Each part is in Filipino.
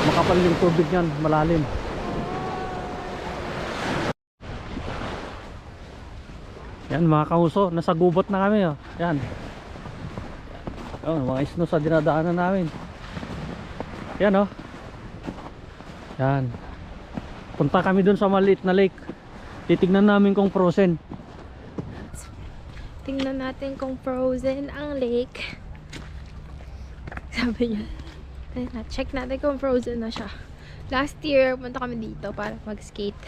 makapal yung tubig niyan, malalim. Yan mga kahuso, nasa gubot na kami oh. Yan. Oh, mga isno sa dinadaanan namin. Yan oh. Yan. Punta kami dun sa maliit na lake. Titignan namin kung frozen. Tingnan natin kung frozen ang lake. Sabi niya. Check natin kung frozen na siya. Last year, punta kami dito para mag-skate.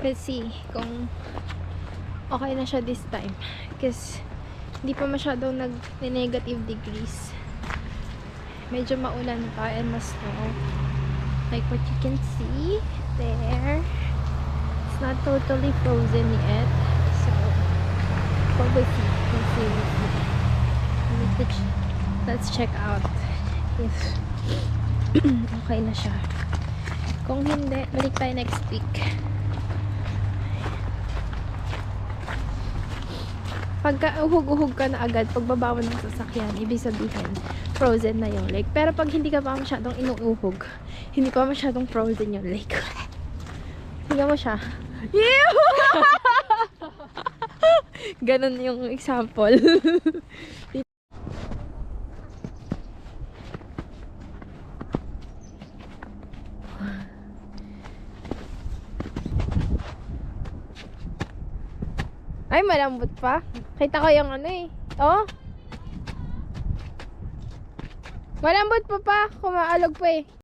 Let's see kung okay na siya this time. Because hindi pa masyadong nag-negative degrees. Medyo maulan pa and mas snow. Like what you can see there. It's not totally frozen yet. So, we'll see. Let's check out if okay na siya. Kung hindi, balik tayo next week. Pagka uhog-uhog ka na agad, pagbaba mo ng sasakyan, ibig sabihin, frozen na yung lake. Pero pag hindi ka pa masyadong inuuhog, hindi pa masyadong frozen yung lake. Tingnan mo siya. Ew! Ganon yung example. Ay, malambot pa. Kita ko yung ano eh. Oh. Malambot pa pa. Kumaalog pa eh.